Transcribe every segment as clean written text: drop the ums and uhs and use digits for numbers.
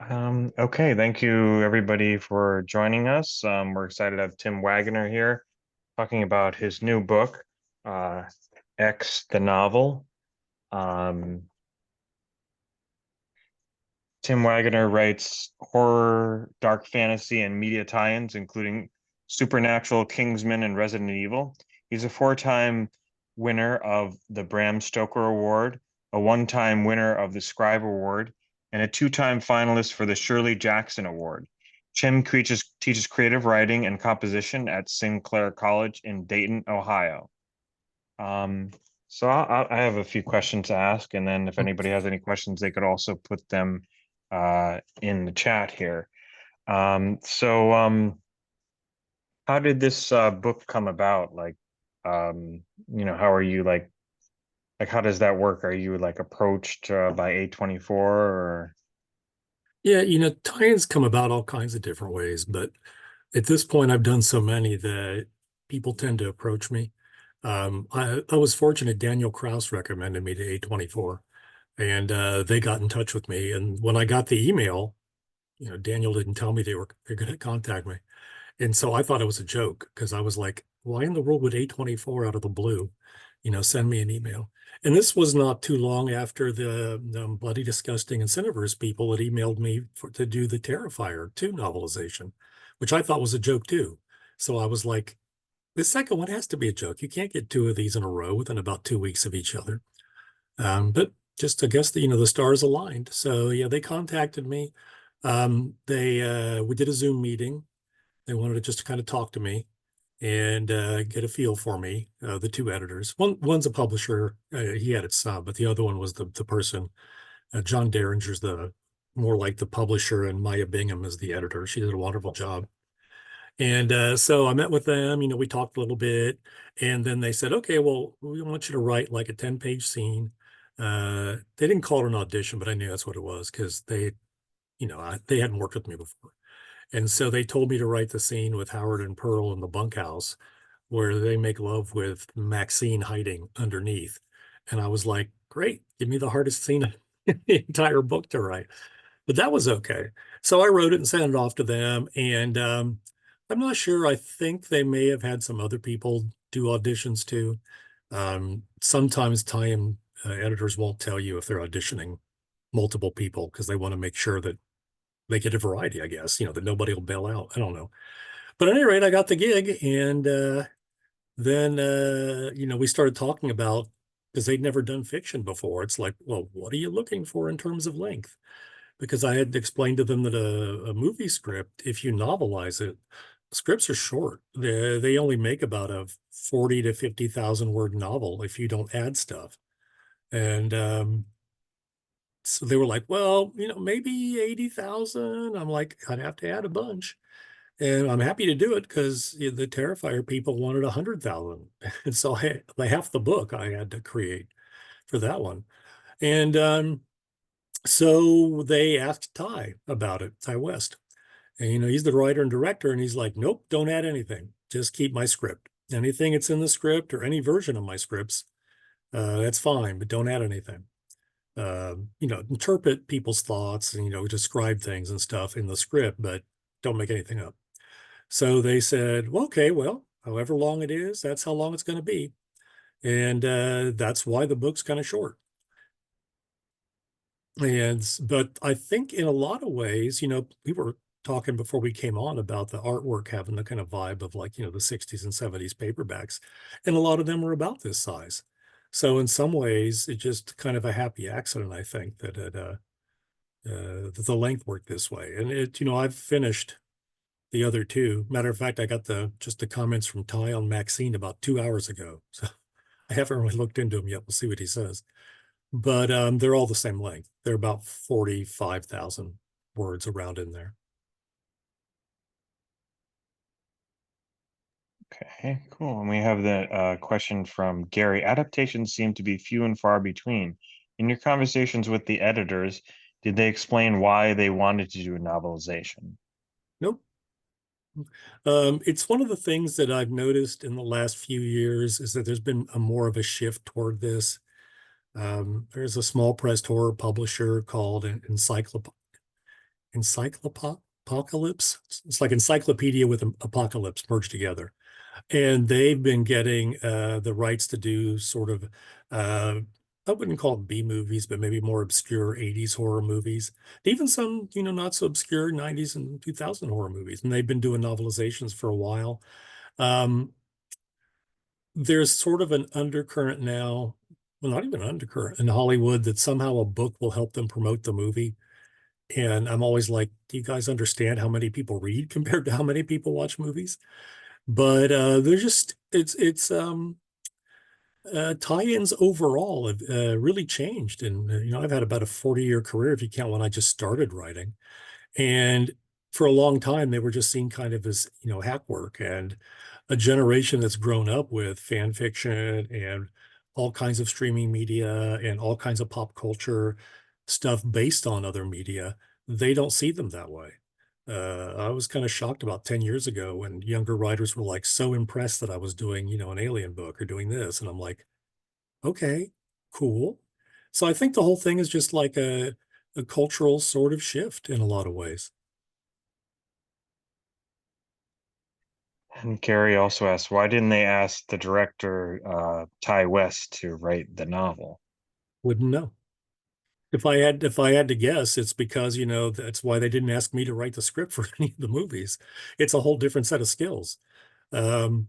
Okay, thank you everybody for joining us. We're excited to have Tim Waggoner here talking about his new book, uh, X the Novel. Um, Tim Waggoner writes horror, dark fantasy, and media tie-ins, including Supernatural, Kingsman, and Resident Evil. He's a four-time winner of the Bram Stoker Award, a one-time winner of the Scribe Award, and a two-time finalist for the Shirley Jackson Award. Teaches creative writing and composition at Sinclair College in Dayton, Ohio. Um, so I have a few questions to ask, and then if anybody has any questions, they could also put them in the chat here. How did this book come about? How are you like how does that work? Are you like approached by A24 or Yeah, tie-ins come about all kinds of different ways, but at this point, I've done so many that people tend to approach me. I was fortunate. Daniel Kraus recommended me to A24, and they got in touch with me. And when I got the email, Daniel didn't tell me they're going to contact me, and so I thought it was a joke because I was like, why in the world would A24 out of the blue, send me an email? And this was not too long after the Bloody Disgusting and Cineverse people had emailed me to do the Terrifier 2 novelization, which I thought was a joke too. So I was like, the second one has to be a joke. You can't get two of these in a row within about 2 weeks of each other. But just I guess the stars aligned. So yeah, they contacted me. They We did a Zoom meeting. They wanted to just kind of talk to me and get a feel for me. The two editors. One's a publisher. He had it sub, but the other one was the person. John Derringer's the more like the publisher, and Maya Bingham is the editor. She did a wonderful job. And so I met with them. We talked a little bit, and then they said, "Okay, well, we want you to write like a 10-page scene." They didn't call it an audition, but I knew that's what it was because they hadn't worked with me before. And so they told me to write the scene with Howard and Pearl in the bunkhouse where they make love with Maxine hiding underneath. And I was like, great, give me the hardest scene in the entire book to write. But that was okay. So I wrote it and sent it off to them. And I'm not sure. I think they may have had some other people do auditions too. Sometimes tie-in editors won't tell you if they're auditioning multiple people because they want to make sure that they get a variety, I guess, that nobody will bail out. I don't know. But at any rate, I got the gig. And then, we started talking about, because they'd never done fiction before. It's like, well, what are you looking for in terms of length? Because I had explained to them that a movie script, if you novelize it, scripts are short. They only make about a 40 to 50,000 word novel if you don't add stuff. And so they were like, well, maybe 80,000. I'm like, I'd have to add a bunch. And I'm happy to do it because the Terrifier people wanted 100,000. And so half the book I had to create for that one. And so they asked Ty about it, Ty West. And, he's the writer and director. And he's like, nope, don't add anything. Just keep my script. Anything that's in the script or any version of my scripts, that's fine, but don't add anything. Interpret people's thoughts and, describe things and stuff in the script, but don't make anything up. So they said, well, okay, well, however long it is, that's how long it's going to be. And that's why the book's kind of short. But I think in a lot of ways, we were talking before we came on about the artwork having the kind of vibe of like, the 60s and 70s paperbacks. And a lot of them are about this size. So in some ways, it's just kind of a happy accident, I think, that the length worked this way. And I've finished the other two. Matter of fact, I got just the comments from Ty on Maxine about 2 hours ago. So I haven't really looked into him yet. We'll see what he says. But they're all the same length. They're about 45,000 words around in there. Okay, cool. And we have the question from Gary. Adaptations seem to be few and far between. In your conversations with the editors, did they explain why they wanted to do a novelization? Nope. It's one of the things that I've noticed in the last few years is that there's been a more of a shift toward this. There's a small press horror publisher called Encyclopocalypse. It's like encyclopedia with apocalypse merged together. And they've been getting the rights to do sort of, I wouldn't call them B movies, but maybe more obscure 80s horror movies, even some, not so obscure 90s and 2000 horror movies. And they've been doing novelizations for a while. Um, there's sort of an undercurrent now, well, not even undercurrent in Hollywood, that somehow a book will help them promote the movie. And I'm always like, do you guys understand how many people read compared to how many people watch movies? But they're just it's tie-ins overall have really changed. And I've had about a 40-year career if you count when I just started writing. And for a long time, they were just seen kind of as, hack work, and a generation that's grown up with fan fiction and all kinds of streaming media and all kinds of pop culture stuff based on other media, they don't see them that way. I was kind of shocked about 10 years ago when younger writers were like so impressed that I was doing, an alien book or doing this. And I'm like, okay, cool. So I think the whole thing is just like a cultural sort of shift in a lot of ways. And Carrie also asked, why didn't they ask the director, Ty West, to write the novel? Wouldn't know. If I had to guess, it's because, that's why they didn't ask me to write the script for any of the movies. It's a whole different set of skills. Um,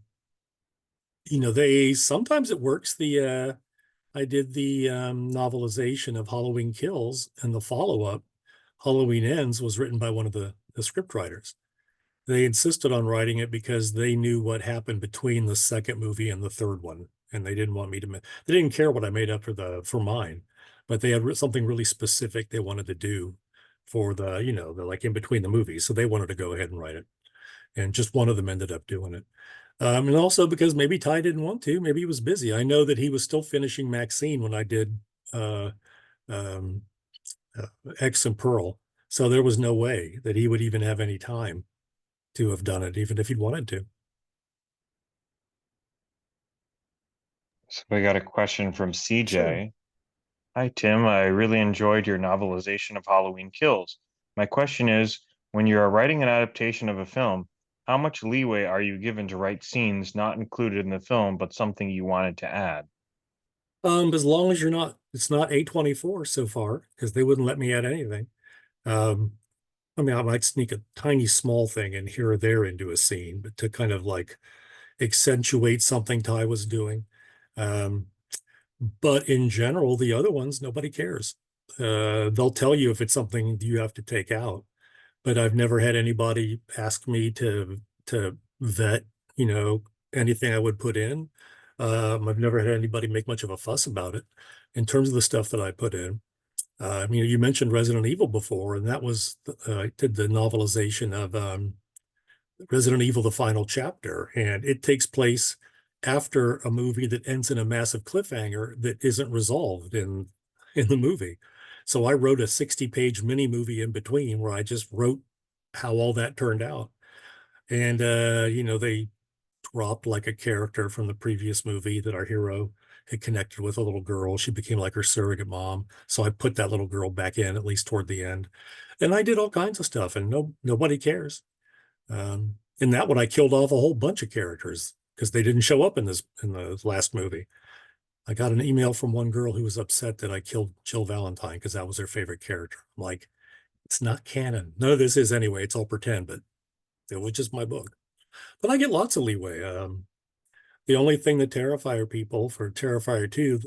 they sometimes it works. I did the novelization of Halloween Kills, and the follow-up, Halloween Ends, was written by one of the script writers. They insisted on writing it because they knew what happened between the second movie and the third one, and they didn't want me to. They didn't care what I made up for mine, but they had something really specific they wanted to do for the like in between the movies, so they wanted to go ahead and write it, and just one of them ended up doing it. And also because maybe Ty didn't want to, maybe he was busy. I know that he was still finishing Maxine when I did uh, um, uh, X and Pearl, so there was no way that he would even have any time to have done it, even if he'd wanted to. So we got a question from Sure. CJ. Hi, Tim. I really enjoyed your novelization of Halloween Kills. My question is, when you are writing an adaptation of a film, how much leeway are you given to write scenes not included in the film, but something you wanted to add? As long as it's not A24 so far, because they wouldn't let me add anything. Um, I mean, I might sneak a tiny small thing in here or there into a scene, but to kind of like accentuate something Ty was doing. Um, but in general, the other ones, nobody cares. They'll tell you if it's something you have to take out, but I've never had anybody ask me to vet, you know, anything I would put in. I've never had anybody make much of a fuss about it in terms of the stuff that I put in. You mentioned Resident Evil before, and that was I did the novelization of Resident Evil: The Final Chapter, and it takes place after a movie that ends in a massive cliffhanger that isn't resolved in the movie. So I wrote a 60-page mini movie in between where I just wrote how all that turned out. And they dropped like a character from the previous movie that our hero had connected with, a little girl. She became like her surrogate mom. So I put that little girl back in at least toward the end. And I did all kinds of stuff, and nobody cares. In that one, I killed off a whole bunch of characters because they didn't show up in the last movie. I got an email from one girl who was upset that I killed Jill Valentine because that was her favorite character. I'm like, it's not canon. None of this is anyway. It's all pretend, but it was just my book. But I get lots of leeway. The only thing that Terrifier people for Terrifier 2,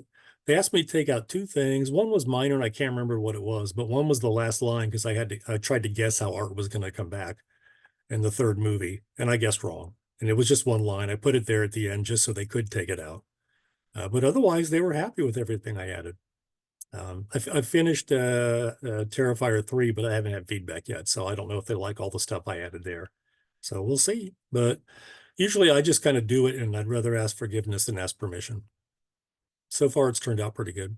they asked me to take out two things. One was minor, and I can't remember what it was, but one was the last line because I tried to guess how Art was going to come back in the third movie, and I guessed wrong. And it was just one line. I put it there at the end just so they could take it out. But otherwise, they were happy with everything I added. I finished Terrifier 3, but I haven't had feedback yet, so I don't know if they like all the stuff I added there. So we'll see. But usually I just kind of do it, and I'd rather ask forgiveness than ask permission. So far, it's turned out pretty good.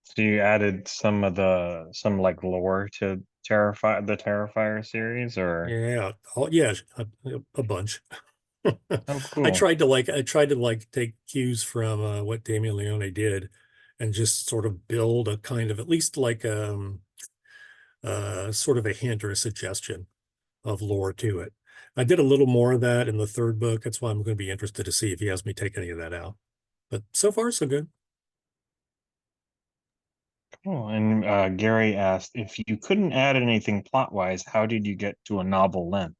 So you added some like lore to the Terrifier series, or Yeah. Oh, yeah, a bunch. oh, cool. I tried to like take cues from what Damien Leone did and just sort of build a kind of at least like sort of a hint or a suggestion of lore to it. I did a little more of that in the third book. That's why I'm going to be interested to see if he has me take any of that out. But so far, so good. Cool. And Gary asked, if you couldn't add anything plot-wise, how did you get to a novel length?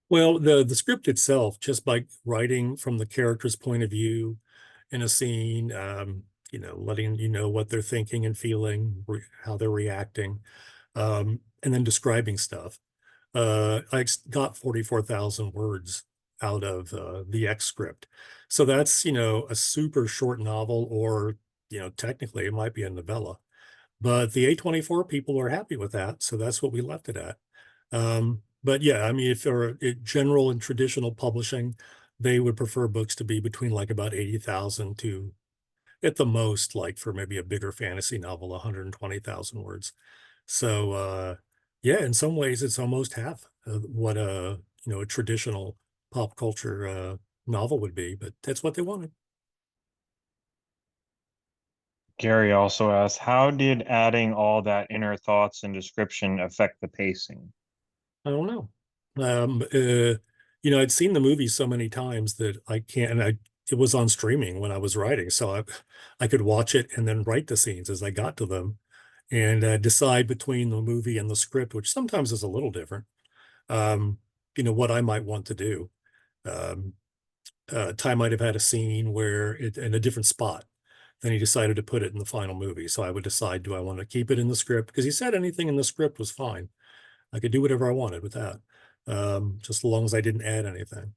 Well, the script itself, just by writing from the character's point of view in a scene, letting you know what they're thinking and feeling, how they're reacting, and then describing stuff. Got 44,000 words out of the X script. So that's, a super short novel, or, technically it might be a novella. But the A24 people are happy with that. So that's what we left it at. But yeah, I mean, if they're general and traditional publishing, they would prefer books to be between like about 80,000 to, at the most, like for maybe a bigger fantasy novel, 120,000 words. So yeah, in some ways it's almost half of what a traditional pop culture novel would be, but that's what they wanted. Gary also asked, how did adding all that inner thoughts and description affect the pacing? I don't know. I'd seen the movie so many times that I can't, and it was on streaming when I was writing, so I could watch it and then write the scenes as I got to them, and decide between the movie and the script, which sometimes is a little different. Um, what I might want to do. Um, Ty might have had a scene where it in a different spot. Then he decided to put it in the final movie. So I would decide, do I want to keep it in the script? Because he said anything in the script was fine. I could do whatever I wanted with that, just as long as I didn't add anything.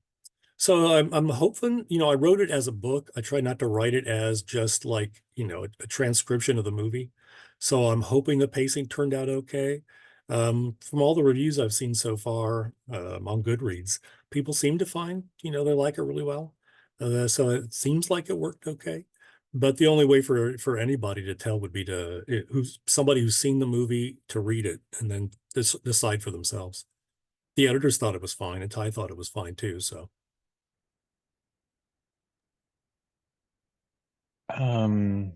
So I'm hoping, I wrote it as a book. I try not to write it as just like, a transcription of the movie. So I'm hoping the pacing turned out okay. From all the reviews I've seen so far on Goodreads, people seem to find, they like it really well. So it seems like it worked okay. But the only way for anybody to tell would be who's somebody who's seen the movie to read it and then decide for themselves. The editors thought it was fine, and Ty thought it was fine too. So. Um,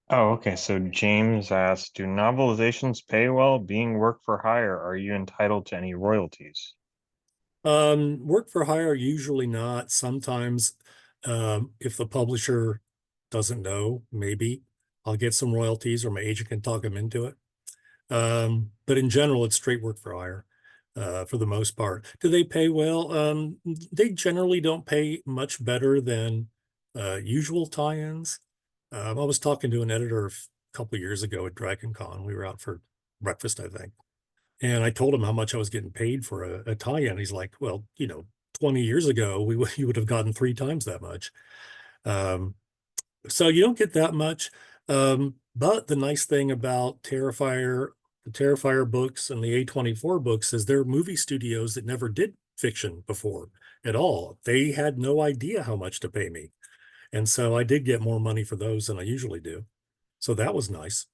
oh, okay. So James asked, do novelizations pay well? Being work for hire, are you entitled to any royalties? Work for hire, usually not. Sometimes, if the publisher doesn't know, maybe I'll get some royalties, or my agent can talk them into it. But in general, it's straight work for hire, for the most part. Do they pay well? They generally don't pay much better than usual tie-ins. I was talking to an editor a couple of years ago at Dragon Con. We were out for breakfast, I think. And I told him how much I was getting paid for a tie-in. He's like, well, 20 years ago, you would have gotten 3 times that much. Um, so you don't get that much. But the nice thing about the Terrifier books and the A24 books is they're movie studios that never did fiction before at all. They had no idea how much to pay me. And so I did get more money for those than I usually do. So that was nice.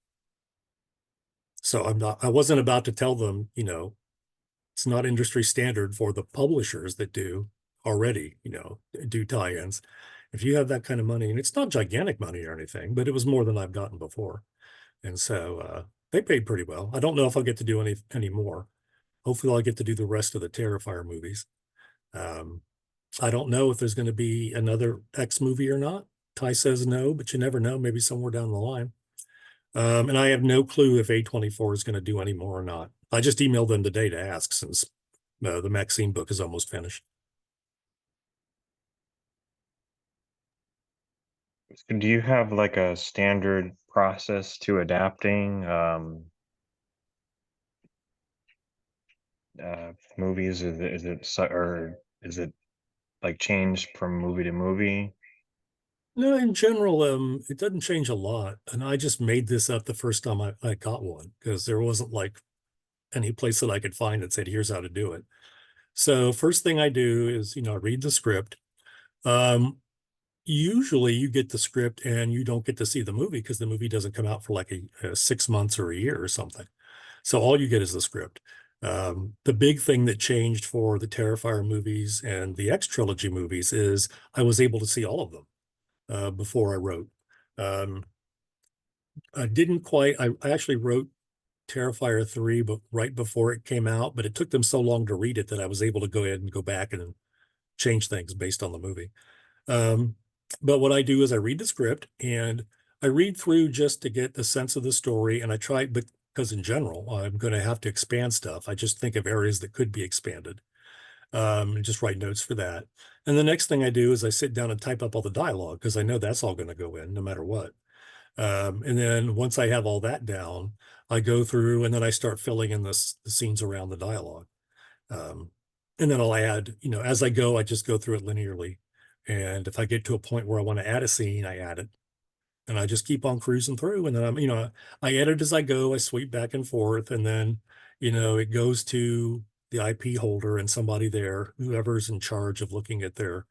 So I wasn't about to tell them, it's not industry standard for the publishers that do already, do tie-ins. If you have that kind of money, and it's not gigantic money or anything, but it was more than I've gotten before. And so they paid pretty well. I don't know if I'll get to do any more. Hopefully I'll get to do the rest of the Terrifier movies. Um, I don't know if there's going to be another X movie or not. Ty says no, but you never know, maybe somewhere down the line. And I have no clue if A24 is going to do any more or not. I just emailed them today to ask, since the Maxine book is almost finished. So do you have like a standard process to adapting movies? Or is it like changed from movie to movie? No, in general, it doesn't change a lot. And I just made this up the first time I got one, because there wasn't like any place that I could find that said, here's how to do it. So first thing I do is, read the script. Um, Usually you get the script and you don't get to see the movie, because the movie doesn't come out for like a 6 months or a year or something. So all you get is the script. The big thing that changed for the Terrifier movies and the X trilogy movies is I was able to see all of them before I wrote. Um, I didn't quite, I actually wrote Terrifier 3, but right before it came out, but it took them so long to read it that I was able to go ahead and go back and change things based on the movie. Um, but what I do is I read the script and I read through just to get the sense of the story. And I try, but because in general, I'm going to have to expand stuff. I just think of areas that could be expanded, and just write notes for that. And the next thing I do is I sit down and type up all the dialogue because I know that's all going to go in no matter what. And then once I have all that down, I go through and then I start filling in the scenes around the dialogue. Um, and then I'll add, as I go, I just go through it linearly. And if I get to a point where I want to add a scene, I add it. And I just keep on cruising through. And then I edit as I go, I sweep back and forth. And then, it goes to the IP holder and somebody there, whoever's in charge of looking at their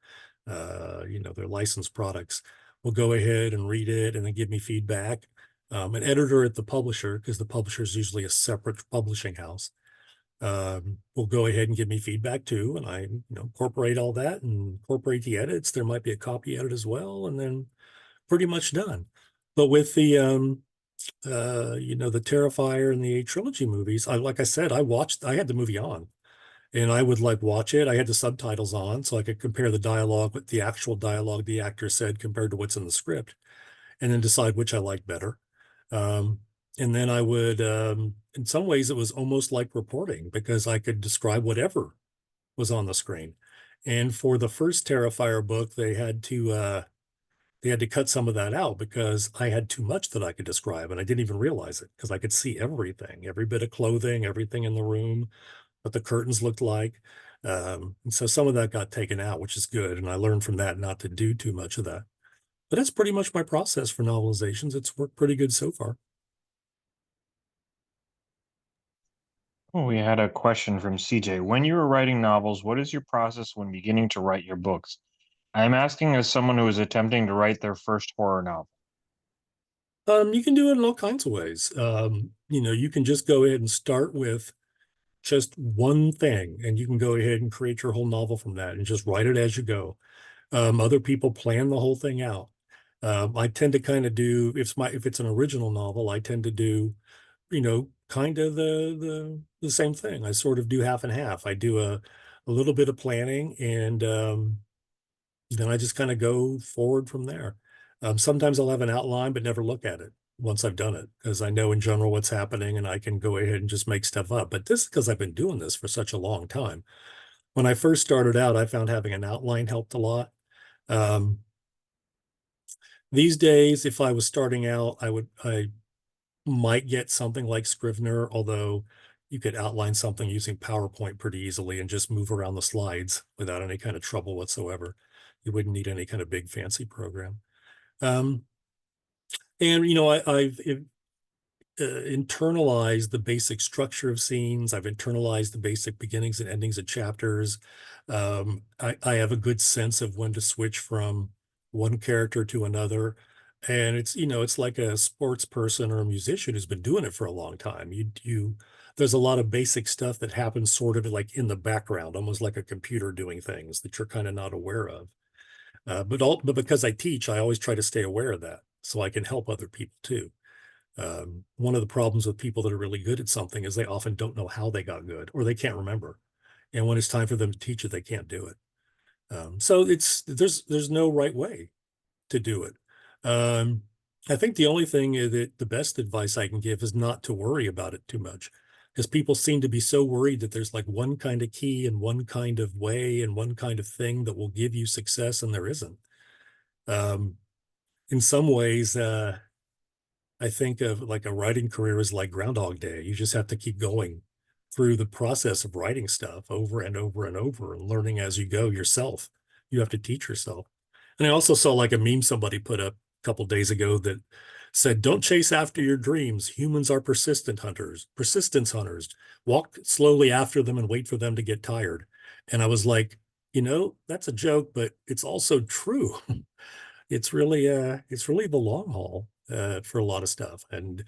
licensed products will go ahead and read it and then give me feedback. An editor at the publisher, because the publisher is usually a separate publishing house, will go ahead and give me feedback too. And I, incorporate all that and incorporate the edits. There might be a copy edit as well, and then pretty much done. But with the Terrifier and the trilogy movies, like I said, I had the movie on and I would like watch it. I had the subtitles on so I could compare the dialogue with the actual dialogue the actor said compared to what's in the script, and then decide which I liked better. Um, and then I would, in some ways, it was almost like reporting because I could describe whatever was on the screen. And for the first Terrifier book, they had to cut some of that out because I had too much that I could describe, and I didn't even realize it because I could see everything, every bit of clothing, everything in the room, what the curtains looked like. And so some of that got taken out, which is good. And I learned from that not to do too much of that. But that's pretty much my process for novelizations. It's worked pretty good so far. Oh, we had a question from CJ. When you are writing novels, what is your process when beginning to write your books? I am asking as someone who is attempting to write their first horror novel. You can do it in all kinds of ways. You can just go ahead and start with just one thing, and you can go ahead and create your whole novel from that and just write it as you go. Other people plan the whole thing out. I tend to kind of do if it's an original novel, I tend to do, kind of the same thing. I sort of do half and half. I do a little bit of planning and then I just kind of go forward from there. Sometimes I'll have an outline, but never look at it once I've done it because I know in general what's happening and I can go ahead and just make stuff up. But this is because I've been doing this for such a long time. When I first started out, I found having an outline helped a lot. Um, these days, if I was starting out, I might get something like Scrivener, although you could outline something using PowerPoint pretty easily and just move around the slides without any kind of trouble whatsoever. You wouldn't need any kind of big fancy program. Um, and I've internalized the basic structure of scenes. I've internalized the basic beginnings and endings of chapters. I have a good sense of when to switch from one character to another. And it's like a sports person or a musician who's been doing it for a long time. There's a lot of basic stuff that happens sort of like in the background, almost like a computer doing things that you're kind of not aware of. But because I teach, I always try to stay aware of that so I can help other people too. One of the problems with people that are really good at something is they often don't know how they got good or they can't remember. And when it's time for them to teach it, they can't do it. So there's no right way to do it. Um, I think the only thing that the best advice I can give is not to worry about it too much because people seem to be so worried that there's like one kind of key and one kind of way and one kind of thing that will give you success and there isn't. Um, in some ways, I think of like a writing career as like Groundhog Day. You just have to keep going through the process of writing stuff over and over and over and learning as you go yourself. You have to teach yourself. And I also saw like a meme somebody put up a couple days ago that said, "Don't chase after your dreams. Humans are persistence hunters. Walk slowly after them and wait for them to get tired." And I was like, that's a joke, but it's also true. It's really the long haul for a lot of stuff. And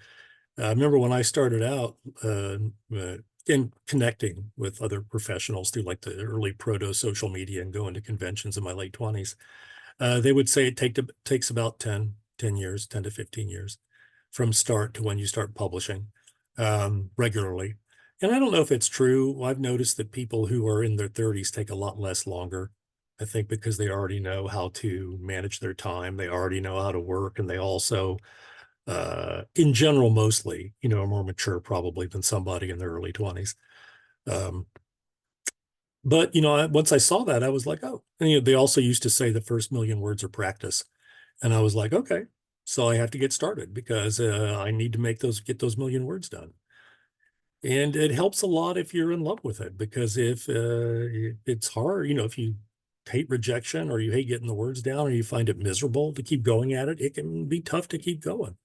I remember when I started out in connecting with other professionals through like the early proto social media and going to conventions in my late 20s, they would say it takes about 10 years, 10 to 15 years from start to when you start publishing. regularly. And I don't know if it's true. I've noticed that people who are in their 30s take a lot less longer. I think because they already know how to manage their time, they already know how to work, and they also, in general, mostly, are more mature probably than somebody in their early 20s. Um, but once I saw that, I was like, oh, and, they also used to say the first million words are practice, and I was like, okay, so I have to get started because I need to get those million words done. And it helps a lot if you're in love with it, because if it's hard, if you hate rejection or you hate getting the words down or you find it miserable to keep going at it, it can be tough to keep going.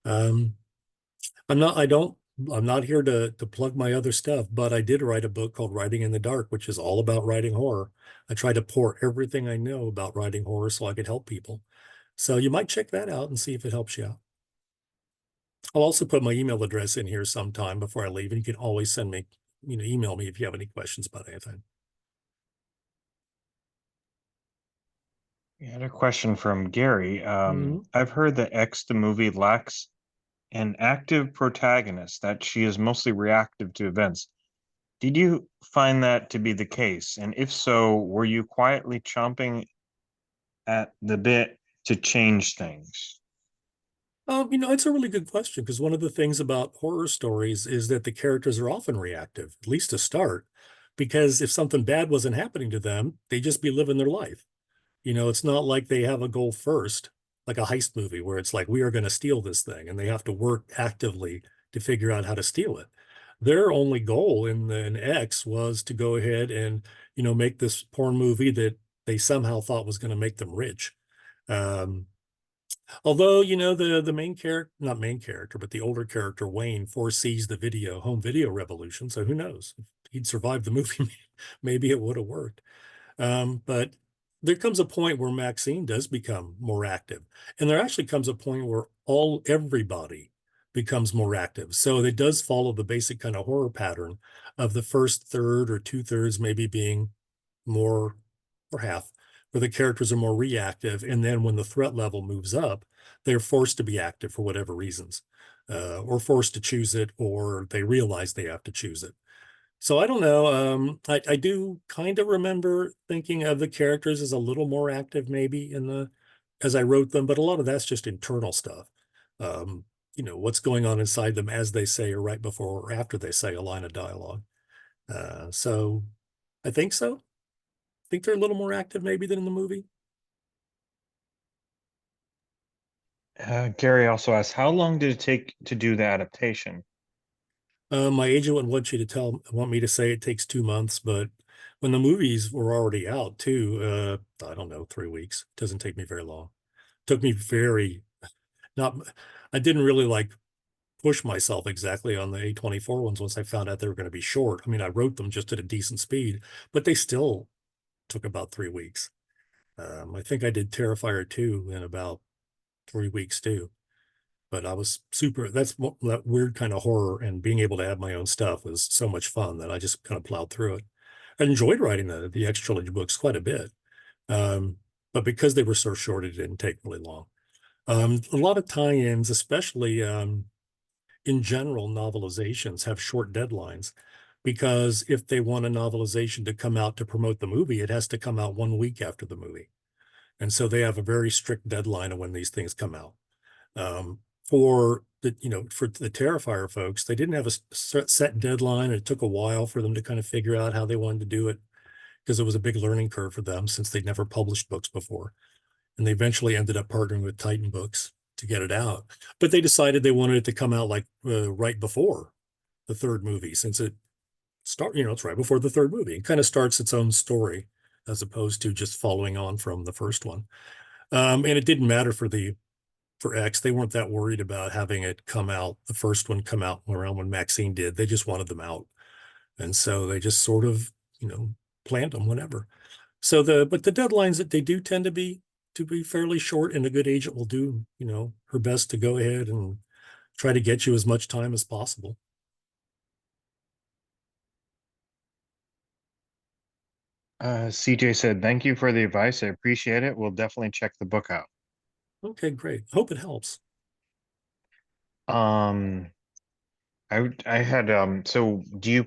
Um, I'm not, I don't, I'm not here to plug my other stuff, but I did write a book called Writing in the Dark, which is all about writing horror. I try to pour everything I know about writing horror so I could help people. So you might check that out and see if it helps you out. I'll also put my email address in here sometime before I leave, and you can always send me, email me if you have any questions about anything. We had a question from Gary. Mhm. I've heard that X the movie lacks an active protagonist, that she is mostly reactive to events. Did you find that to be the case? And if so, were you quietly chomping at the bit to change things? It's a really good question because one of the things about horror stories is that the characters are often reactive, at least to start, because if something bad wasn't happening to them, they'd just be living their life. It's not like they have a goal first, like a heist movie where it's like, we are going to steal this thing and they have to work actively to figure out how to steal it. Their only goal in X was to go ahead and, make this porn movie that they somehow thought was going to make them rich. Um, Although, the main character, not main character, but the older character, Wayne, foresees the home video revolution. So who knows? If he'd survived the movie, maybe it would have worked. But there comes a point where Maxine does become more active. And there actually comes a point where everybody becomes more active. So it does follow the basic kind of horror pattern of the first third or two-thirds maybe being more, or half, where the characters are more reactive. And then when the threat level moves up, they're forced to be active for whatever reasons, or forced to choose it, or they realize they have to choose it. So I don't know. I do kind of remember thinking of the characters as a little more active, maybe as I wrote them, but a lot of that's just internal stuff. Um, what's going on inside them as they say, or right before or after they say a line of dialogue. So I think so. I think they're a little more active maybe than in the movie. Gary also asked, how long did it take to do the adaptation? My agent would want me to say it takes 2 months, but when the movies were already out too, I don't know, 3 weeks. Doesn't take me very long. Took me very not. I didn't really like push myself exactly on the A24 ones once I found out they were going to be short. I mean, I wrote them just at a decent speed, but they still took about 3 weeks. I think I did Terrifier 2 in about 3 weeks too. But I was super, that weird kind of horror, and being able to have my own stuff was so much fun that I just kind of plowed through it. I enjoyed writing the X trilogy books quite a bit. Um, but because they were so short, it didn't take really long. A lot of tie-ins, especially in general, novelizations have short deadlines because if they want a novelization to come out to promote the movie, it has to come out 1 week after the movie. And so they have a very strict deadline of when these things come out. For the Terrifier folks, they didn't have a set deadline. It took a while for them to kind of figure out how they wanted to do it because it was a big learning curve for them since they'd never published books before. And they eventually ended up partnering with Titan Books to get it out. But they decided they wanted it to come out like right before the third movie, since it's right before the third movie. It kind of starts its own story as opposed to just following on from the first one. And it didn't matter for X. They weren't that worried about having it come out, the first one come out around when Maxine did. They just wanted them out. And so they just sort of, planned them whenever. But the deadlines that they do tend to be fairly short, and a good agent will do, her best to go ahead and try to get you as much time as possible. CJ said, thank you for the advice. I appreciate it. We'll definitely check the book out. Okay, great. Hope it helps. Um, I had so do you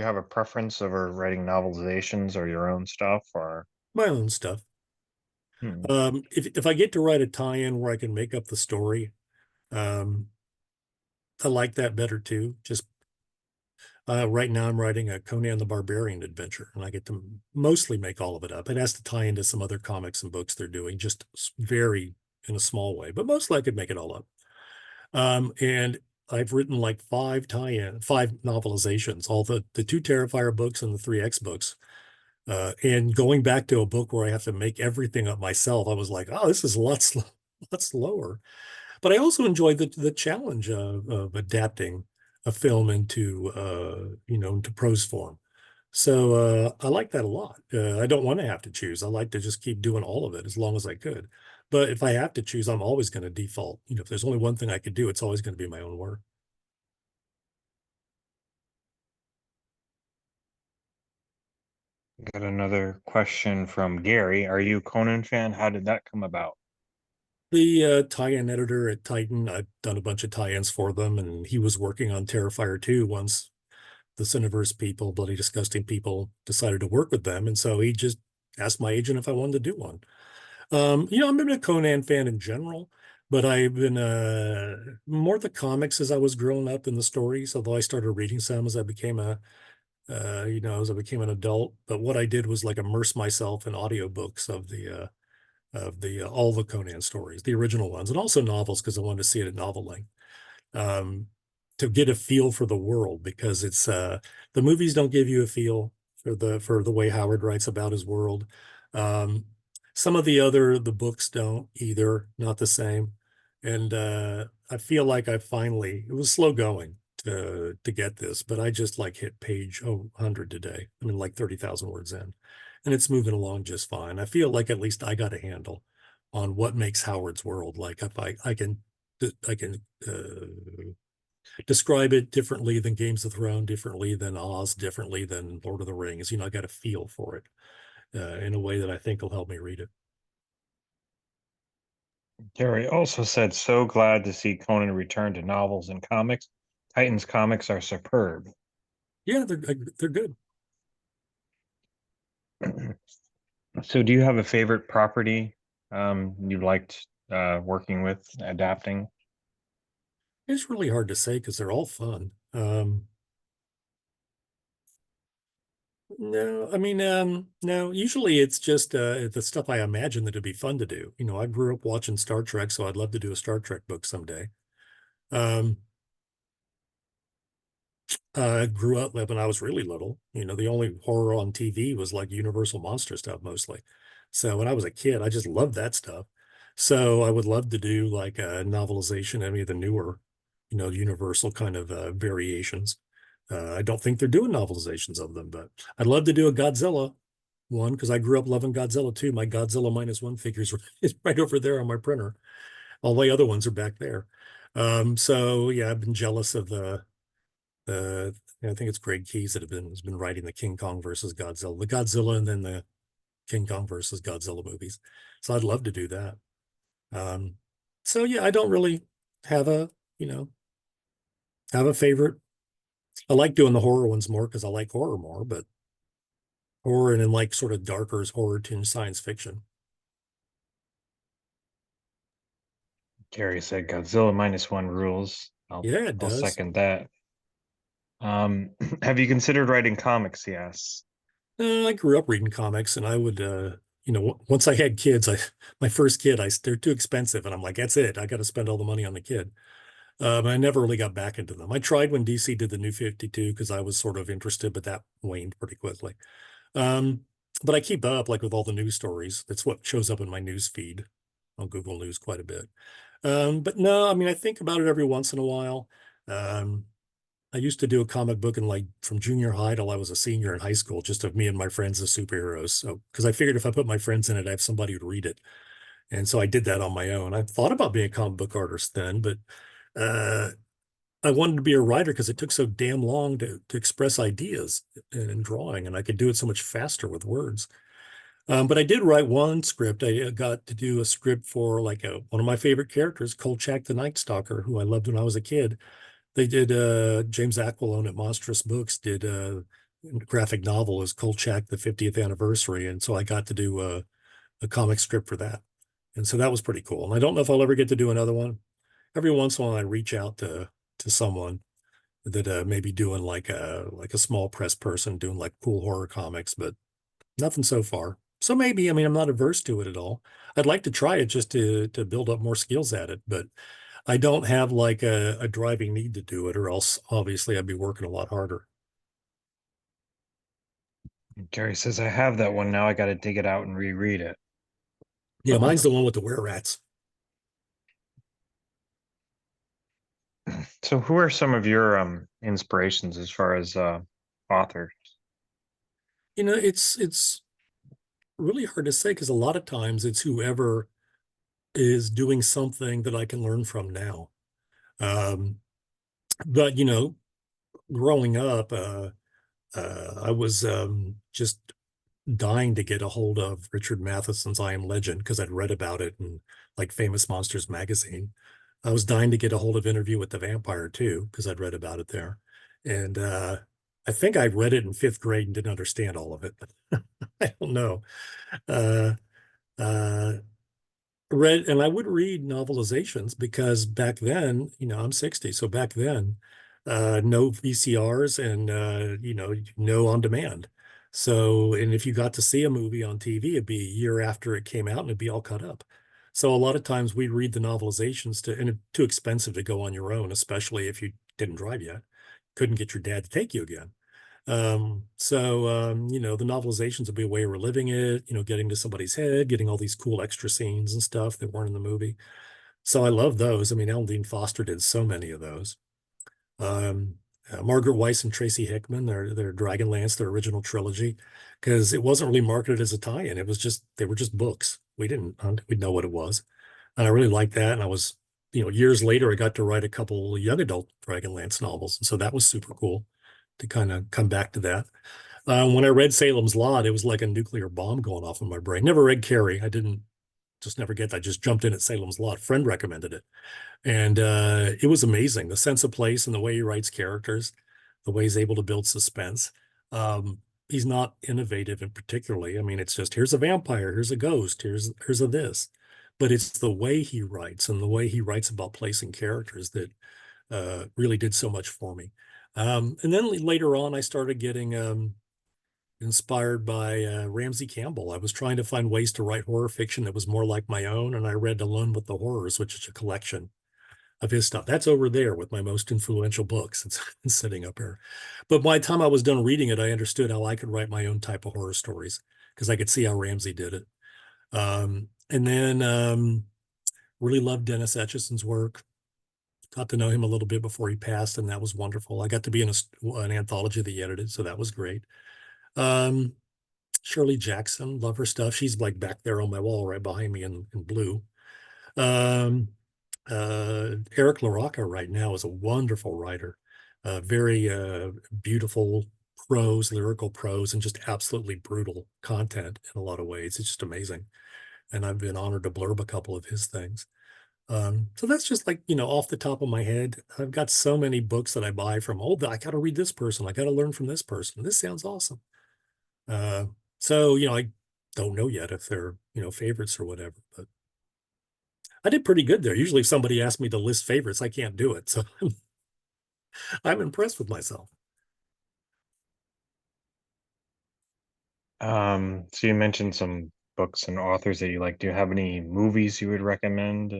have a preference over writing novelizations or your own stuff or My own stuff. hmm, If I get to write a tie-in where I can make up the story, um, I like that better too. Just right now, I'm writing a Conan the Barbarian adventure, and I get to mostly make all of it up. It has to tie into some other comics and books they're doing, just very in a small way, but mostly I could make it all up. And I've written like five novelizations, all the two Terrifier books and the three X books. And going back to a book where I have to make everything up myself, I was like, oh, this is a lot slower. But I also enjoy the challenge of adapting a film into into prose form. So I like that a lot. I don't want to have to choose. I like to just keep doing all of it as long as I could. But if I have to choose, I'm always going to default. If there's only one thing I could do, it's always going to be my own work. got another question from Gary. Are you a Conan fan? How did that come about? The tie-in editor at Titan, I've done a bunch of tie-ins for them, and he was working on Terrifier 2 once the Cineverse people, Bloody Disgusting people, decided to work with them. And so he just asked my agent if I wanted to do one. I've been a Conan fan in general, but I've been more the comics as I was growing up in the stories, although I started reading some as I became as I became an adult. But what I did was like immerse myself in audiobooks of the all the Conan stories, the original ones, and also novels because I wanted to see it at novel length. Um, to get a feel for the world because it's the movies don't give you a feel for the way Howard writes about his world. Um, some of the books don't either, not the same. And I feel like it was slow going to get this, but I just like hit page 100 today. I mean, like 30,000 words in, and it's moving along just fine. I feel like at least I got a handle on what makes Howard's world. Like if I can describe it differently than Games of Thrones, differently than Oz, differently than Lord of the Rings. I got a feel for it in a way that I think will help me read it. Gary also said, so glad to see Conan return to novels and comics. Titans comics are superb. Yeah, they're good. So do you have a favorite property you liked working with, adapting? It's really hard to say because they're all fun. No, I mean, no, usually it's just the stuff I imagine that it'd be fun to do. I grew up watching Star Trek, so I'd love to do a Star Trek book someday. Um, I grew up when I was really little. The only horror on TV was like Universal monster stuff mostly. So when I was a kid, I just loved that stuff. So I would love to do like a novelization, any of the newer, Universal kind of variations. I don't think they're doing novelizations of them, but I'd love to do a Godzilla one because I grew up loving Godzilla too. My Godzilla -1 figures is right over there on my printer. All the other ones are back there. So yeah, I've been jealous of uh, I think it's Greg Keyes that has been writing the King Kong versus Godzilla, the Godzilla, and then the King Kong versus Godzilla movies. So I'd love to do that. Um, so yeah, I don't really have you know, have a favorite. I like doing the horror ones more because I like horror more, but horror and then like sort of darker horror to science fiction. Gary said Godzilla -1 rules. Yeah, it I'll does. second that. Have you considered writing comics? Yes. I grew up reading comics, and I would, once I had kids, my first kid, they're too expensive, and I'm like, that's it. I got to spend all the money on the kid. I never really got back into them. I tried when DC did the New 52 because I was sort of interested, but that waned pretty quickly. Um, but I keep up like with all the news stories. That's what shows up in my news feed on Google News quite a bit. But no, I mean, I think about it every once in a while. Um, I used to do a comic book in like from junior high till I was a senior in high school, just of me and my friends as superheroes. So, because I figured if I put my friends in it, I have somebody to read it. And so I did that on my own. I thought about being a comic book artist then, but uh, I wanted to be a writer because it took so damn long to express ideas in drawing, and I could do it so much faster with words. But I did write one script. I got to do a script for like one of my favorite characters, Kolchak the Night Stalker, who I loved when I was a kid. They did James Aquilone at Monstrous Books did a graphic novel as Kolchak, the 50th anniversary. And so I got to do a comic script for that. And so that was pretty cool. And I don't know if I'll ever get to do another one. Every once in a while I reach out to someone that maybe doing like a small press person doing like cool horror comics, but nothing so far. So maybe, I mean, I'm not averse to it at all. I'd like to try it just to build up more skills at it, but I don't have like a driving need to do it, or else obviously I'd be working a lot harder. Jerry says, I have that one now. I got to dig it out and reread it. Yeah, mine's the one with the were rats. So who are some of your inspirations as far as authors? It's really hard to say because a lot of times it's whoever is doing something that I can learn from now. Um, but growing up, I was just dying to get a hold of Richard Matheson's I Am Legend because I'd read about it in like Famous Monsters magazine. I was dying to get a hold of Interview with the Vampire too because I'd read about it there. And I think I read it in fifth grade and didn't understand all of it. I don't know. Uh, uh, read and I would read novelizations because back then, I'm 60, so back then, no VCRs and no on demand. So, and if you got to see a movie on TV, it'd be a year after it came out and it'd be all cut up. So a lot of times we'd read the novelizations and it's too expensive to go on your own, especially if you didn't drive yet. Couldn't get your dad to take you again. The novelizations would be a way of reliving it, getting to somebody's head, getting all these cool extra scenes and stuff that weren't in the movie. So I love those. I mean, Alan Dean Foster did so many of those. Um, Margaret Weiss and Tracy Hickman, their Dragonlance, their original trilogy, because it wasn't really marketed as a tie-in. It was just they were just books. We'd know what it was, and I really liked that. And I was, years later, I got to write a couple young adult Dragonlance novels, and so that was super cool to kind of come back to that. When I read Salem's Lot, it was like a nuclear bomb going off in my brain. Never read Carrie. I didn't just never get that. I just jumped in at Salem's Lot. A friend recommended it. And it was amazing. The sense of place and the way he writes characters, the way he's able to build suspense. He's not innovative in particularly. I mean, it's just here's a vampire, here's a ghost, here's a this. But it's the way he writes and the way he writes about placing characters that really did so much for me. And then later on, I started getting inspired by Ramsey Campbell. I was trying to find ways to write horror fiction that was more like my own, and I read Alone with the Horrors, which is a collection of his stuff. That's over there with my most influential books. It's sitting up here. But by the time I was done reading it, I understood how I could write my own type of horror stories because I could see how Ramsey did it. And then really loved Dennis Etchison's work. Got to know him a little bit before he passed, and that was wonderful. I got to be in an anthology that he edited, so that was great. Um, Shirley Jackson, love her stuff. She's like back there on my wall right behind me in blue. Um, Eric LaRocca right now is a wonderful writer, very beautiful prose, lyrical prose, and just absolutely brutal content in a lot of ways. It's just amazing. And I've been honored to blurb a couple of his things. So that's just like, off the top of my head. I've got so many books that I buy from, I got to read this person. I got to learn from this person. This sounds awesome. Uh, I don't know yet if they're, favorites or whatever, but I did pretty good there. Usually if somebody asks me to list favorites, I can't do it. So I'm impressed with myself. So you mentioned some books and authors that you like. Do you have any movies you would recommend,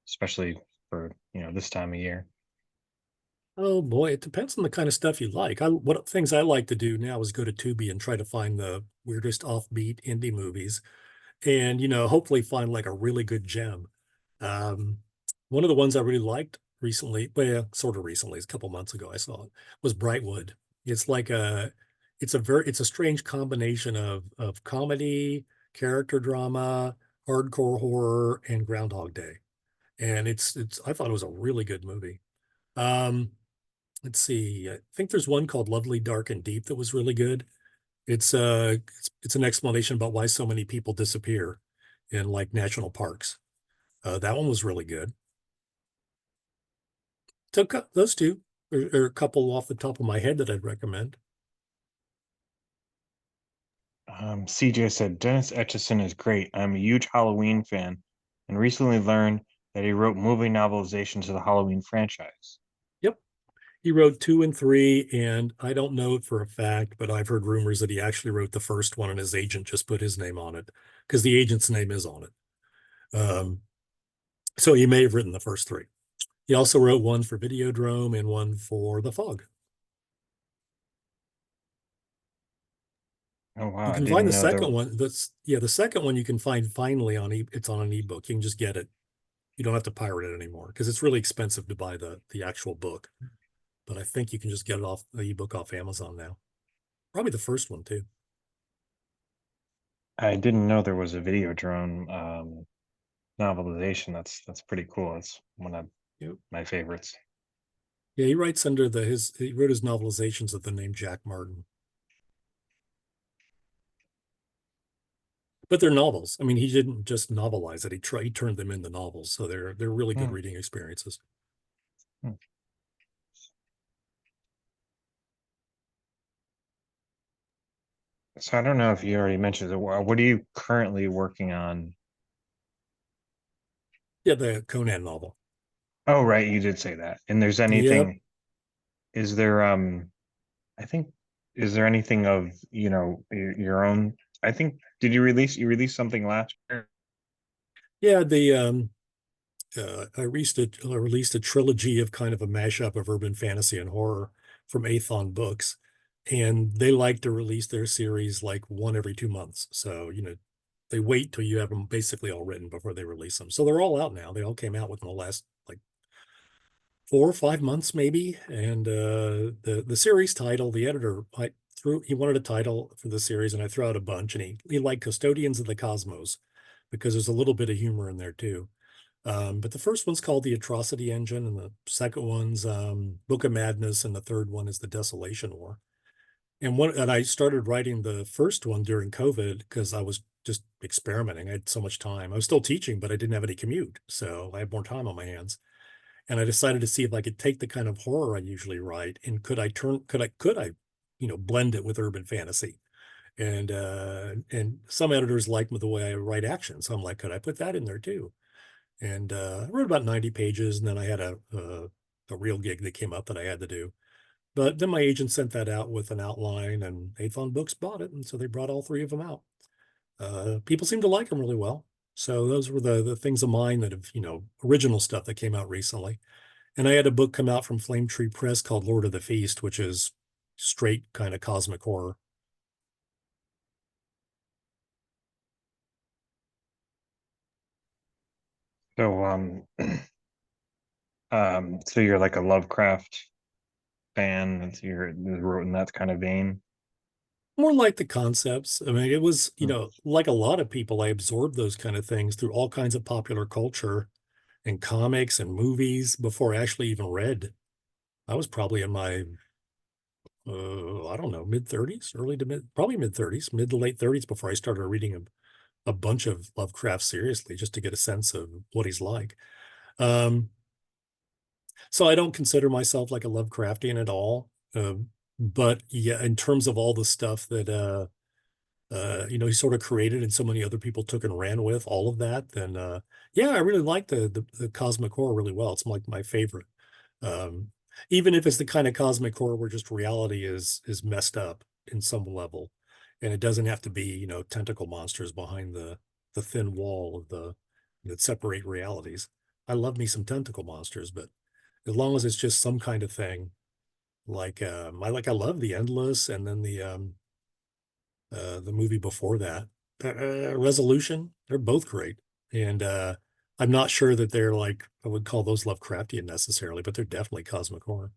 especially for, this time of year? Oh boy, it depends on the kind of stuff you like. What things I like to do now is go to Tubi and try to find the weirdest offbeat indie movies and, hopefully find like a really good gem. Um, One of the ones I really liked recently, well, sort of recently, it's a couple months ago I saw it, was Brightwood. It's like it's a strange combination of comedy, character drama, hardcore horror, and Groundhog Day. And I thought it was a really good movie. Um, let's see. I think there's one called Lovely, Dark, and Deep that was really good. It's an explanation about why so many people disappear in like national parks. That one was really good. So those two are a couple off the top of my head that I'd recommend. CJ said Dennis Etchison is great. I'm a huge Halloween fan and recently learned that he wrote movie novelizations of the Halloween franchise. Yep. He wrote 2 and 3, and I don't know it for a fact, but I've heard rumors that he actually wrote the first one and his agent just put his name on it because the agent's name is on it. So he may have written the first 3. He also wrote one for Videodrome and one for The Fog. Oh wow, You I can find didn't the know there. second one. The second one you can find finally it's on an ebook. You can just get it. You don't have to pirate it anymore because it's really expensive to buy the actual book. But I think you can just get it off the ebook off Amazon now. Probably the first one too. I didn't know there was a video drone novelization. That's pretty cool. It's one of Yep. my favorites. Yeah, he writes under he wrote his novelizations with the name Jack Martin. But they're novels. I mean, he didn't just novelize it. He turned them into novels. So they're really good Hmm, reading experiences. hmm. So I don't know if you already mentioned it. What are you currently working on? Yeah, the Conan novel. Oh, right, you did say that. And there's Yep. anything, is there I think is there anything of, your own? I think did you release something last year? Yeah, I released a trilogy of kind of a mashup of urban fantasy and horror from Athon Books, and they like to release their series like one every 2 months. So, they wait till you have them basically all written before they release them. So they're all out now. They all came out within the last like 4 or 5 months, maybe. And the series title, the editor, he wanted a title for the series, and I threw out a bunch, and he liked Custodians of the Cosmos because there's a little bit of humor in there too. But the first one's called The Atrocity Engine, and the second one's Book of Madness, and the third one is The Desolation War. And I started writing the first one during COVID because I was just experimenting. I had so much time. I was still teaching, but I didn't have any commute, so I had more time on my hands. And I decided to see if I could take the kind of horror I usually write and could I blend it with urban fantasy. And some editors like the way I write action, so I'm like, could I put that in there too? And I wrote about 90 pages, and then I had a real gig that came up that I had to do. But then my agent sent that out with an outline, and Athon Books bought it, and so they brought all 3 of them out. People seem to like them really well. So those were the things of mine that have, original stuff that came out recently. And I had a book come out from Flame Tree Press called Lord of the Feast, which is straight kind of cosmic horror. So so you're like a Lovecraft fan, you're wrote in that kind of vein. More like the concepts. I mean, it was, Hmm. like a lot of people, I absorbed those kind of things through all kinds of popular culture and comics and movies before I actually even read. I was probably in my, I don't know, mid 30s, probably mid 30s, mid to late 30s before I started reading a bunch of Lovecraft seriously, just to get a sense of what he's like. Um, so I don't consider myself like a Lovecraftian at all. But yeah, in terms of all the stuff that, he sort of created and so many other people took and ran with all of that, then yeah, I really like the cosmic horror really well. It's like my favorite. Um, Even if it's the kind of cosmic horror where just reality is messed up in some level, and it doesn't have to be, tentacle monsters behind the thin wall of the that separate realities. I love me some tentacle monsters, but as long as it's just some kind of thing, like I love The Endless, and then the movie before that, Resolution. They're both great, and I'm not sure that they're like I would call those Lovecraftian necessarily, but they're definitely cosmic horror.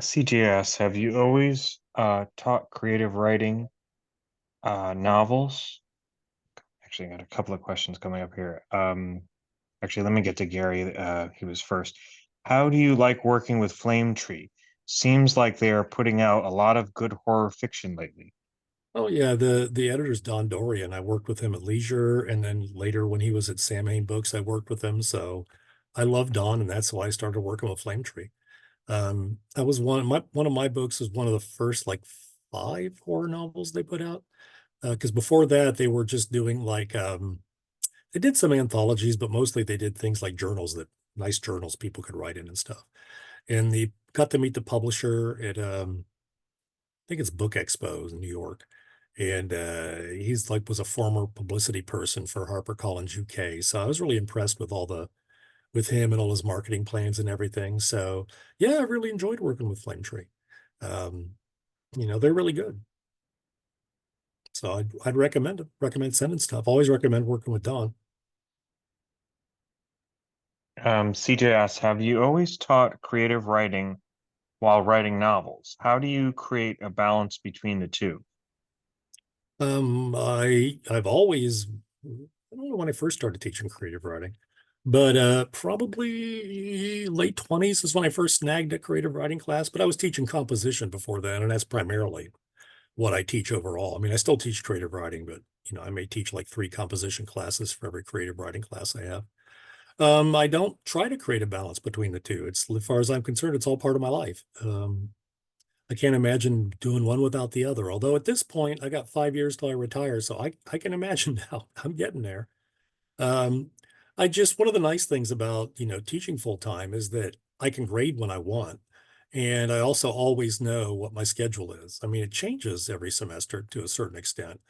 CGS, have you always taught creative writing novels? Actually, I got a couple of questions coming up here. Actually, let me get to Gary. He was first. How do you like working with Flame Tree? Seems like they are putting out a lot of good horror fiction lately. Oh yeah, the editor's Don Dorian. I worked with him at Leisure, and then later when he was at Samhain Books, I worked with him. So I love Dawn, and that's why I started working with Flame Tree. That was one of my books was one of the first like 5 horror novels they put out. Because before that, they were just doing like they did some anthologies, but mostly they did things like journals that nice journals people could write in and stuff. And they got to meet the publisher at I think it's Book Expo in New York. And he's like was a former publicity person for HarperCollins UK. So I was really impressed with all the with him and all his marketing plans and everything. So yeah, I really enjoyed working with Flame Tree. Um, they're really good. So I'd recommend them, recommend sending stuff. Always recommend working with Don. CJ asks, have you always taught creative writing while writing novels? How do you create a balance between the two? I've always I don't know when I first started teaching creative writing, but probably late 20s is when I first snagged a creative writing class, but I was teaching composition before then, and that's primarily what I teach overall. I mean, I still teach creative writing, but I may teach like 3 composition classes for every creative writing class I have. I don't try to create a balance between the two. It's as far as I'm concerned, it's all part of my life. I can't imagine doing one without the other. Although at this point, I got 5 years till I retire, so I can imagine now. I'm getting there. Um, I just one of the nice things about teaching full time is that I can grade when I want, and I also always know what my schedule is. I mean, it changes every semester to a certain extent,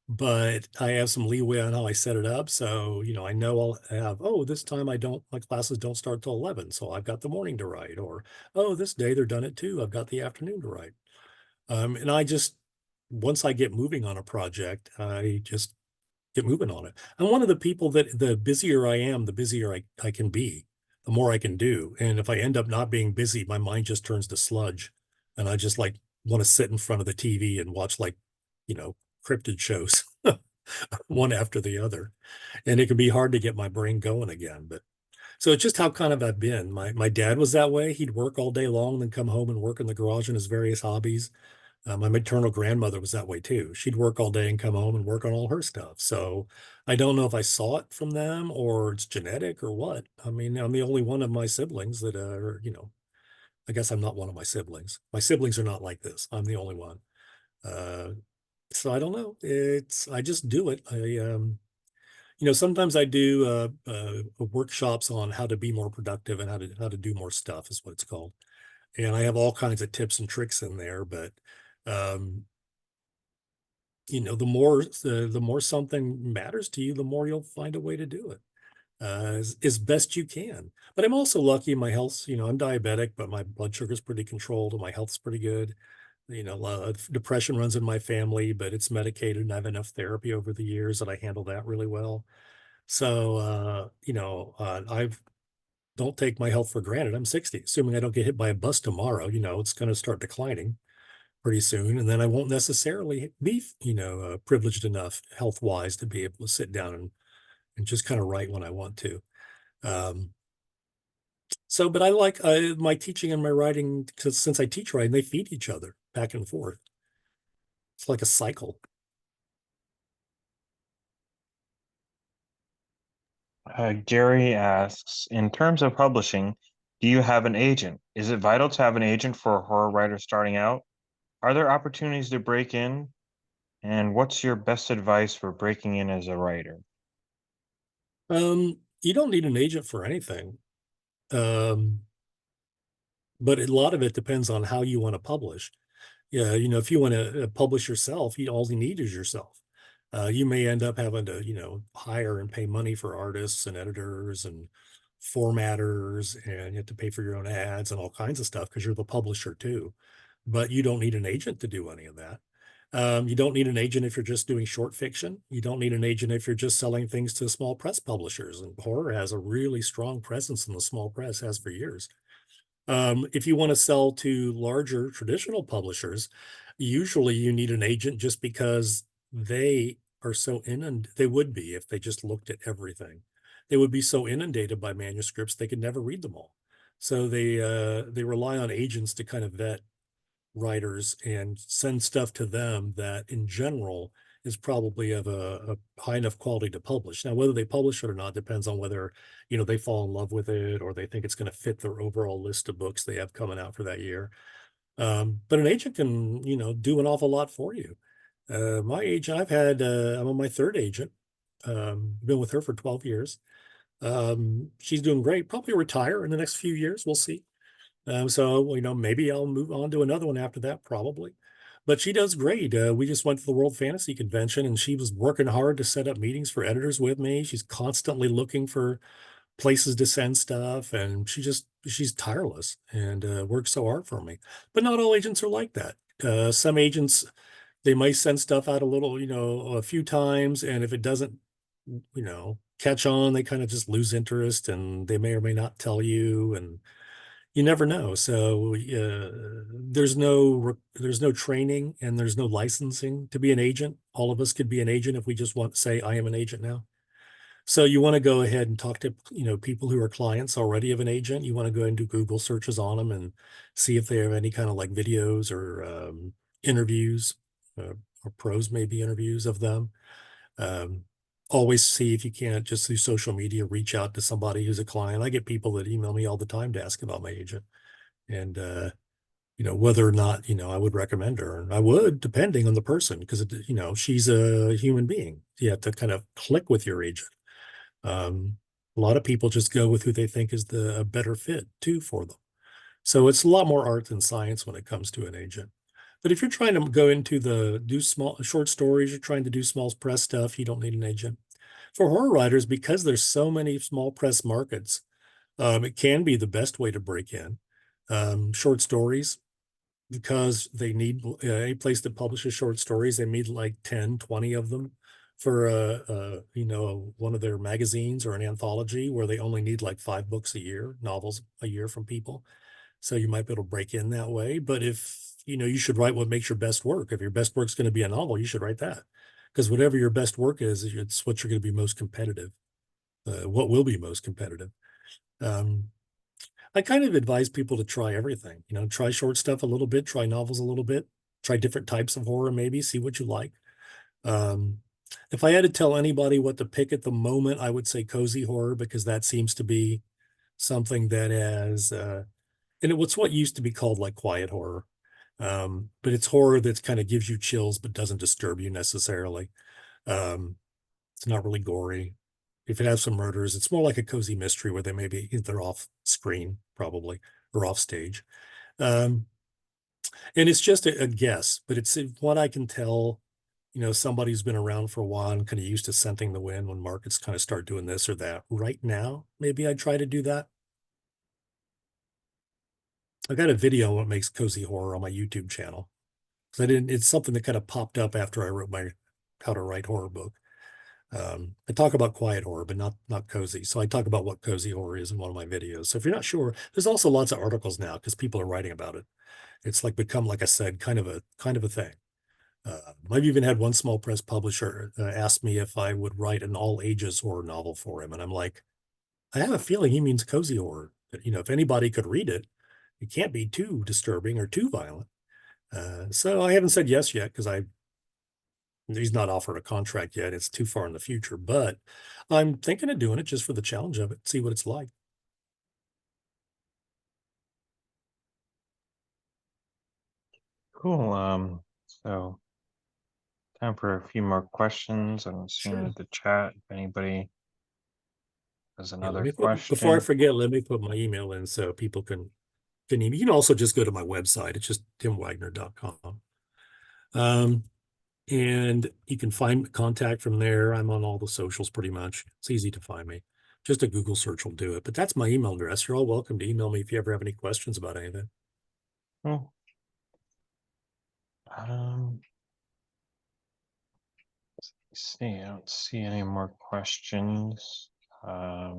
but I have some leeway on how I set it up. So, I know I'll have, oh, this time my classes don't start till 11. So I've got the morning to write, or, oh, this day they're done at 2. I've got the afternoon to write. And I just, once I get moving on a project, I just get moving on it. I'm one of the people that the busier I am, the busier I can be, the more I can do. And if I end up not being busy, my mind just turns to sludge. And I just like want to sit in front of the TV and watch like, you know, cryptid shows one after the other. And it can be hard to get my brain going again. But so it's just how kind of I've been. My dad was that way. He'd work all day long, then come home and work in the garage on his various hobbies. My maternal grandmother was that way too. She'd work all day and come home and work on all her stuff. So I don't know if I saw it from them or it's genetic or what. I mean, I'm the only one of my siblings that are, I guess I'm not one of my siblings. My siblings are not like this. I'm the only one. Uh, so I don't know. I just do it. Sometimes I do workshops on how to be more productive and how to do more stuff is what it's called. And I have all kinds of tips and tricks in there, but um, the more something matters to you, the more you'll find a way to do it as best you can. But I'm also lucky in my health. I'm diabetic, but my blood sugar is pretty controlled and my health's pretty good. Depression runs in my family, but it's medicated and I have enough therapy over the years that I handle that really well. So, I don't take my health for granted. I'm 60, assuming I don't get hit by a bus tomorrow, it's going to start declining pretty soon. And then I won't necessarily be, privileged enough health wise to be able to sit down and just kind of write when I want to. Um, but I like my teaching and my writing because since I teach writing, they feed each other back and forth. It's like a cycle. Gary asks, in terms of publishing, do you have an agent? Is it vital to have an agent for a horror writer starting out? Are there opportunities to break in? And what's your best advice for breaking in as a writer? You don't need an agent for anything. Um, but a lot of it depends on how you want to publish. Yeah, if you want to publish yourself, all you need is yourself. You may end up having to, hire and pay money for artists and editors and formatters, and you have to pay for your own ads and all kinds of stuff because you're the publisher too. But you don't need an agent to do any of that. You don't need an agent if you're just doing short fiction. You don't need an agent if you're just selling things to small press publishers. And horror has a really strong presence in the small press, has for years. If you want to sell to larger traditional publishers, usually you need an agent just because they are so inundated. They would be if they just looked at everything. They would be so inundated by manuscripts they could never read them all. So they rely on agents to kind of vet writers and send stuff to them that in general is probably of a high enough quality to publish. Now, whether they publish it or not depends on whether, they fall in love with it or they think it's going to fit their overall list of books they have coming out for that year. But an agent can, do an awful lot for you. My agent, I'm on my third agent. Been with her for 12 years. She's doing great. Probably retire in the next few years. We'll see. So, maybe I'll move on to another one after that, probably. But she does great. We just went to the World Fantasy Convention and she was working hard to set up meetings for editors with me. She's constantly looking for places to send stuff, and she's tireless and works so hard for me. But not all agents are like that. Some agents, they might send stuff out a little, a few times, and if it doesn't, catch on, they kind of just lose interest, and they may or may not tell you, and you never know. So there's no training and there's no licensing to be an agent. All of us could be an agent if we just want to say, I am an agent now. So you want to go ahead and talk to, people who are clients already of an agent. You want to go and do Google searches on them and see if they have any kind of like videos or interviews or pros, maybe interviews of them. Always see if you can't just through social media, reach out to somebody who's a client. I get people that email me all the time to ask about my agent and, whether or not, I would recommend her. And I would, depending on the person, because, she's a human being. You have to kind of click with your agent. A lot of people just go with who they think is a better fit too for them. So it's a lot more art than science when it comes to an agent. But if you're trying to go into do small short stories, you're trying to do small press stuff, you don't need an agent. For horror writers, because there's so many small press markets, it can be the best way to break in. Short stories, because they need a place that publishes short stories, they need like 10, 20 of them for one of their magazines or an anthology where they only need like 5 books a year, novels a year from people. So you might be able to break in that way. But if, you should write what makes your best work. If your best work's going to be a novel, you should write that. Because whatever your best work is, it's what you're going to be most competitive. What will be most competitive. I kind of advise people to try everything, try short stuff a little bit, try novels a little bit, try different types of horror, maybe see what you like. If I had to tell anybody what to pick at the moment, I would say cozy horror, because that seems to be something that has, what's what used to be called like quiet horror. But it's horror that kind of gives you chills, but doesn't disturb you necessarily. It's not really gory. If it has some murders, it's more like a cozy mystery where they're off screen probably or off stage. And it's just a guess, but it's what I can tell, somebody who's been around for a while and kind of used to scenting the wind when markets kind of start doing this or that. Right now, maybe I'd try to do that. I got a video on what makes cozy horror on my YouTube channel. It's something that kind of popped up after I wrote my How to Write Horror book. I talk about quiet horror, but not cozy. So I talk about what cozy horror is in one of my videos. So if you're not sure, there's also lots of articles now because people are writing about it. It's like become, like I said, kind of a thing. I've even had one small press publisher ask me if I would write an all ages horror novel for him. And I'm like, I have a feeling he means cozy horror. But, if anybody could read it, it can't be too disturbing or too violent. So I haven't said yes yet because he's not offered a contract yet. It's too far in the future, but I'm thinking of doing it just for the challenge of it, see what it's like. Cool. So time for a few more questions. I'm seeing Sure. the chat if anybody has Yeah, another before I question. forget, let me put my email in so people can email. You can also just go to my website. It's just timwaggoner.com. And you can find contact from there. I'm on all the socials pretty much. It's easy to find me. Just a Google search will do it. But that's my email address. You're all welcome to email me if you ever have any questions about anything. Oh. Let's see, I don't see any more questions. Yeah,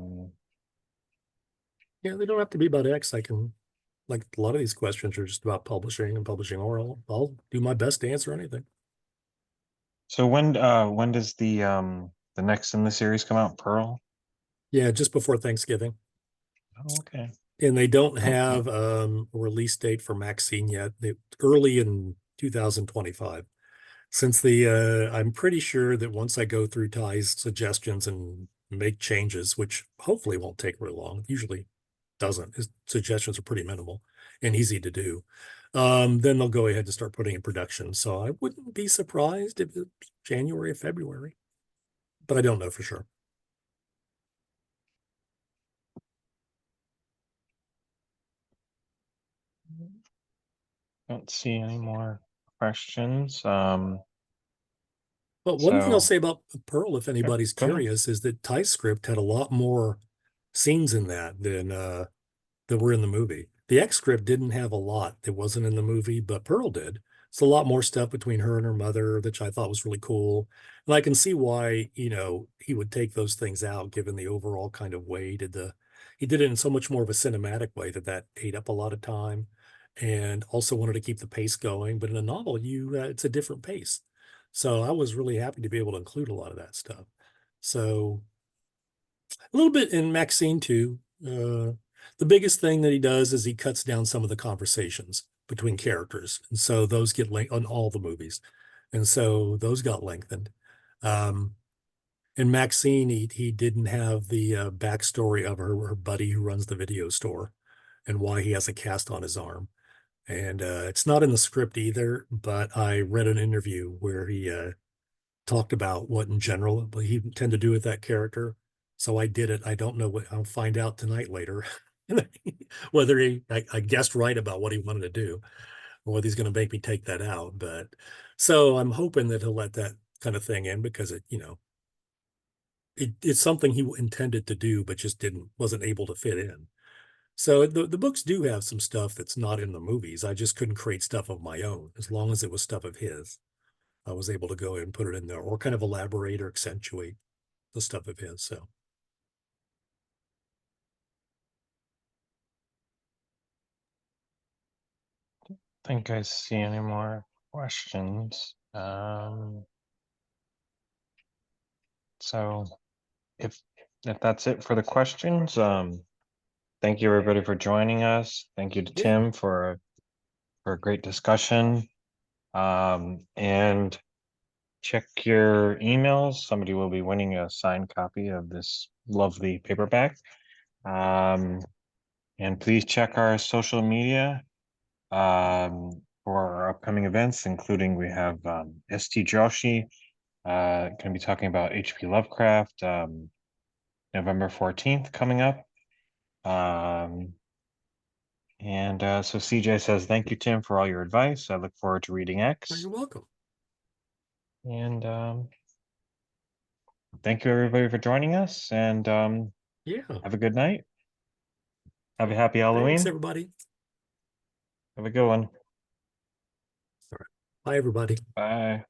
they don't have to be about X. Like a lot of these questions are just about publishing and publishing oral. I'll do my best to answer anything. So when does the next in the series come out, Pearl? Yeah, just before Thanksgiving. Oh, okay. And they don't Okay. have a release date for Maxine yet. Early in 2025. Since I'm pretty sure that once I go through Ty's suggestions and make changes, which hopefully won't take very long, usually doesn't. His suggestions are pretty minimal and easy to do. Then they'll go ahead and start putting in production. So I wouldn't be surprised if it's January or February, but I don't know for sure. Don't see any more questions. But one thing I'll So say about Pearl, if sure, anybody's go ahead. curious, is that Ty's script had a lot more scenes in that that were in the movie. The X script didn't have a lot that wasn't in the movie, but Pearl did. It's a lot more stuff between her and her mother, which I thought was really cool. And I can see why, he would take those things out, given the overall kind of way he did it in so much more of a cinematic way that ate up a lot of time, and also wanted to keep the pace going. But in a novel, it's a different pace. So I was really happy to be able to include a lot of that stuff. So a little bit in Maxine too. The biggest thing that he does is he cuts down some of the conversations between characters, and so those get linked on all the movies, and so those got lengthened. Um, in Maxine, he didn't have the backstory of her buddy who runs the video store and why he has a cast on his arm. And it's not in the script either, but I read an interview where he talked about what in general he intended to do with that character. So I did it. I don't know what I'll find out tonight later. Whether I guessed right about what he wanted to do, or whether he's going to make me take that out. But so I'm hoping that he'll let that kind of thing in, because it's something he intended to do, but just wasn't able to fit in. So the books do have some stuff that's not in the movies. I just couldn't create stuff of my own. As long as it was stuff of his, I was able to go ahead and put it in there, or kind of elaborate or accentuate the stuff of his. So Think I see any more questions. So if that's it for the questions, thank you everybody for joining us. Thank you to yeah, Tim for a great discussion. And check your emails. Somebody will be winning a signed copy of this lovely paperback. And please check our social media for our upcoming events, including we have ST Joshi going to be talking about HP Lovecraft November 14th coming up. And so CJ says, thank you, Tim, for all your advice. I look forward to reading X. you're welcome. And thank you, everybody, for joining us. And Yeah, have a good night. Have a happy thanks Halloween. everybody. Have a good one. All right, bye everybody. Bye.